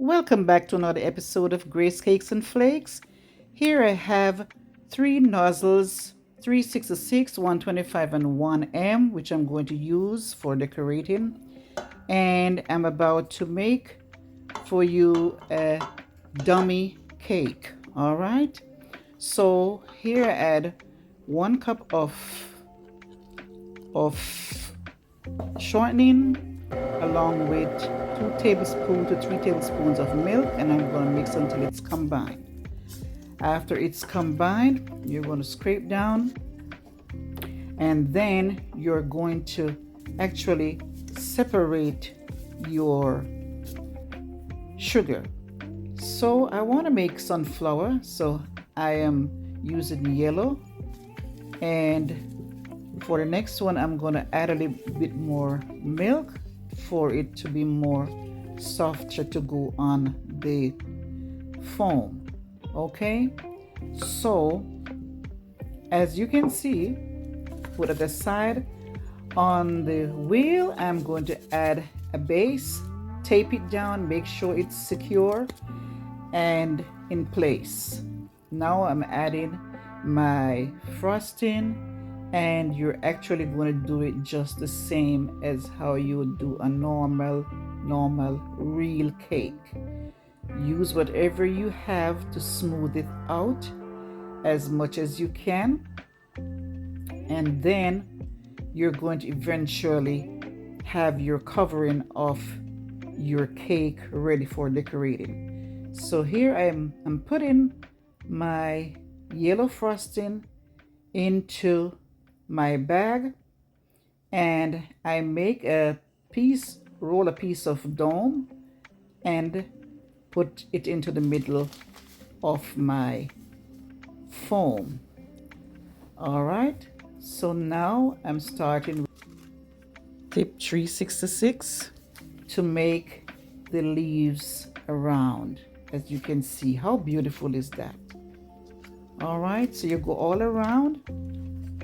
Welcome back to another episode of Grace Cakes and Flakes. Here I have three nozzles, 366, 125, and 1M, which I'm going to use for decorating. And I'm about to make for you a dummy cake. All right. So here I add 1 cup of shortening along with 2 tablespoons to 3 tablespoons of milk, and I'm going to mix until it's combined. After it's combined, you're going to scrape down, and then you're going to actually separate your sugar. So I want to make sunflower, so I am using yellow, and for the next one I'm going to add a little bit more milk for it to be more softer to go on the foam. Okay, so as you can see, put it aside. On the wheel I'm going to add a base, tape it down, make sure it's secure and in place. Now I'm adding my frosting, and you're actually going to do it just the same as how you would do a normal real cake. Use whatever you have to smooth it out as much as you can, and then you're going to eventually have your covering of your cake ready for decorating. So here I'm putting my yellow frosting into my bag, and I make roll a piece of dome and put it into the middle of my foam. All right, so now I'm starting with tip 366 to make the leaves around. As you can see, how beautiful is that? All right, so you go all around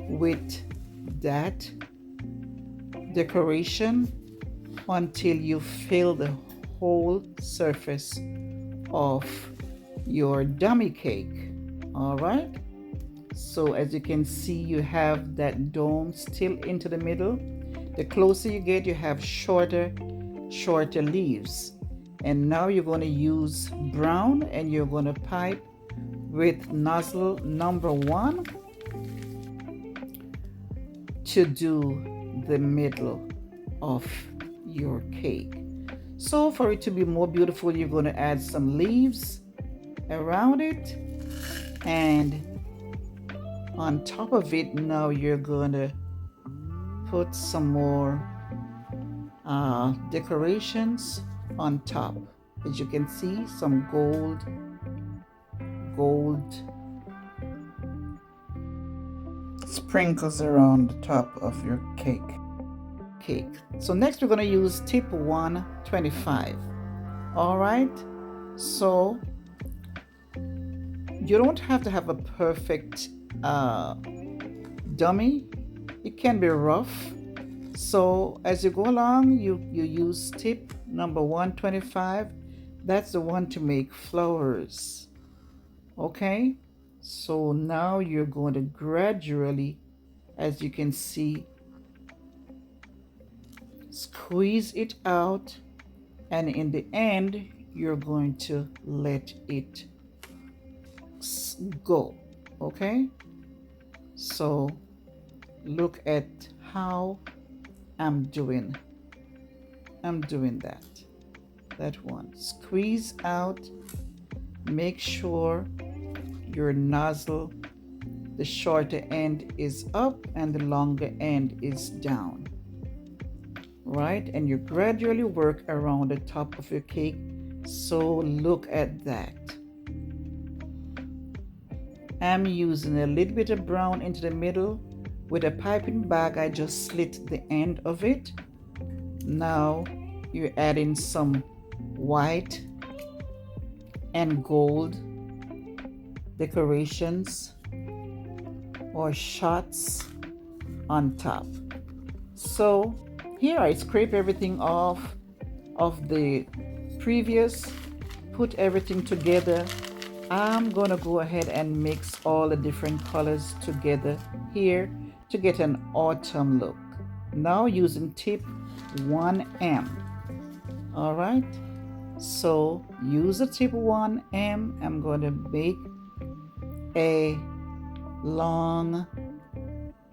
with that decoration until you fill the whole surface of your dummy cake. All right, so as you can see, you have that dome still into the middle. The closer you get, you have shorter leaves. And now you're going to use brown, and you're going to pipe with nozzle number 1 to do the middle of your cake. So for it to be more beautiful, you're going to add some leaves around it, and on top of it now you're going to put some more decorations on top. As you can see, some gold sprinkles around the top of your cake. So next we're going to use tip 125. All right, so you don't have to have a perfect dummy. It can be rough. So as you go along, you use tip number 125. That's the one to make flowers. Okay, so now you're going to gradually, as you can see, squeeze it out, and in the end you're going to let it go. Okay, so look at how I'm doing that one. Squeeze out, make sure your nozzle, the shorter end is up and the longer end is down. Right, and you gradually work around the top of your cake. So look at that. I'm using a little bit of brown into the middle. With a piping bag, I just slit the end of it. Now you're adding some white and gold decorations or shots on top. So here I scrape everything off of the previous put everything together, I'm gonna go ahead and mix all the different colors together here to get an autumn look. Now using tip 1M. All right, so use the tip 1M. I'm going to make a long,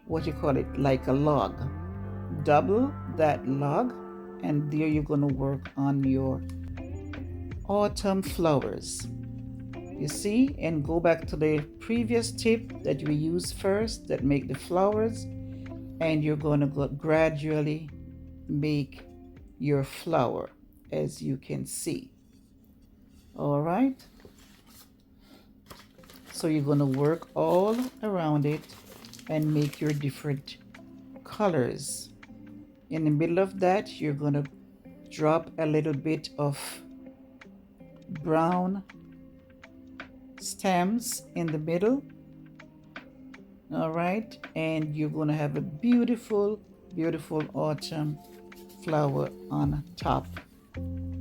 what you call it, like a log. Double that log, and there you're going to work on your autumn flowers. You see, and go back to the previous tip that we used first that make the flowers, and you're going to go gradually make your flower, as you can see. All right, so you're going to work all around it and make your different colors. In the middle of that, you're going to drop a little bit of brown stems in the middle. All right, and you're going to have a beautiful, beautiful autumn flower on top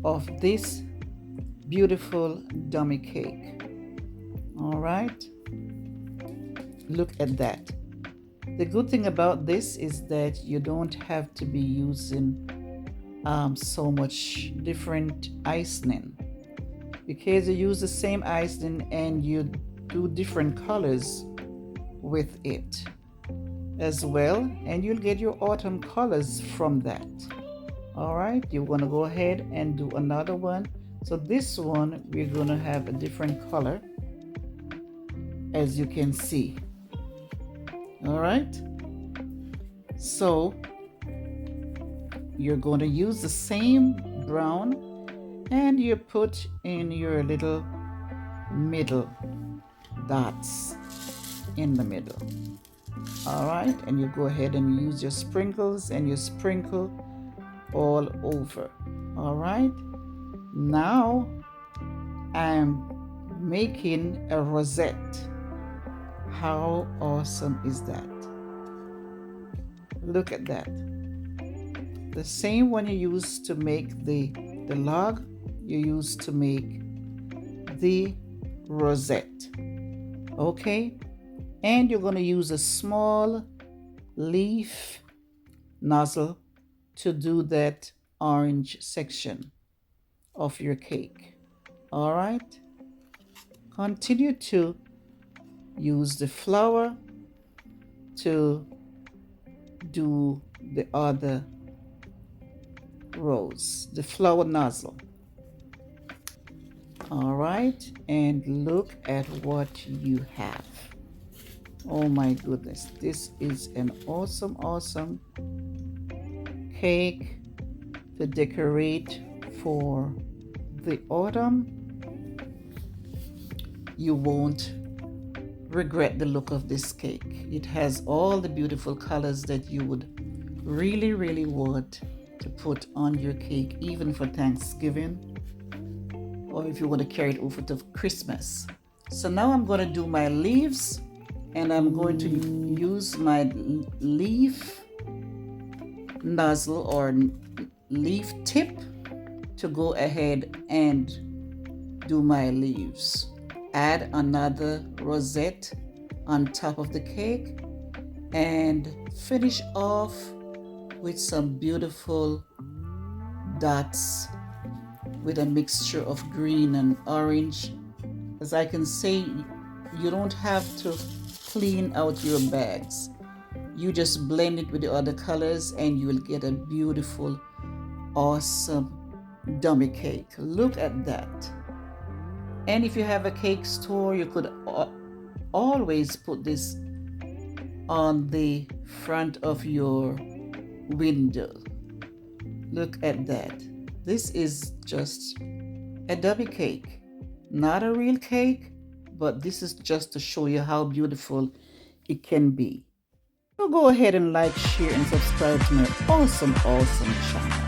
of this beautiful dummy cake. All right, look at that. The good thing about this is that you don't have to be using so much different icing, because you use the same icing and you do different colors with it as well, and you'll get your autumn colors from that. All right, you want to go ahead and do another one. So this one, we're going to have a different color, as you can see. All right, so you're going to use the same brown, and you put in your little middle dots in the middle. All right, and you go ahead and use your sprinkles and you sprinkle all over. All right, now I'm making a rosette. How awesome is that? Look at that. The same one you use to make the log, you use to make the rosette. Okay, and you're going to use a small leaf nozzle to do that orange section of your cake. All right, continue to use the flour to do the other rows, the flour nozzle. All right, and look at what you have. Oh my goodness, this is an awesome, awesome cake to decorate for the autumn. You won't regret the look of this cake. It has all the beautiful colors that you would really, really want to put on your cake, even for Thanksgiving, or if you want to carry it over to Christmas. So now I'm going to do my leaves, and I'm going to use my leaf nozzle or leaf tip to go ahead and do my leaves. Add another rosette on top of the cake and finish off with some beautiful dots with a mixture of green and orange. As I can say, you don't have to clean out your bags. You just blend it with the other colors and you will get a beautiful, awesome dummy cake. Look at that. And if you have a cake store, you could always put this on the front of your window. Look at that. This is just a dummy cake, not a real cake, but this is just to show you how beautiful it can be. So go ahead and like, share, and subscribe to my awesome, awesome channel.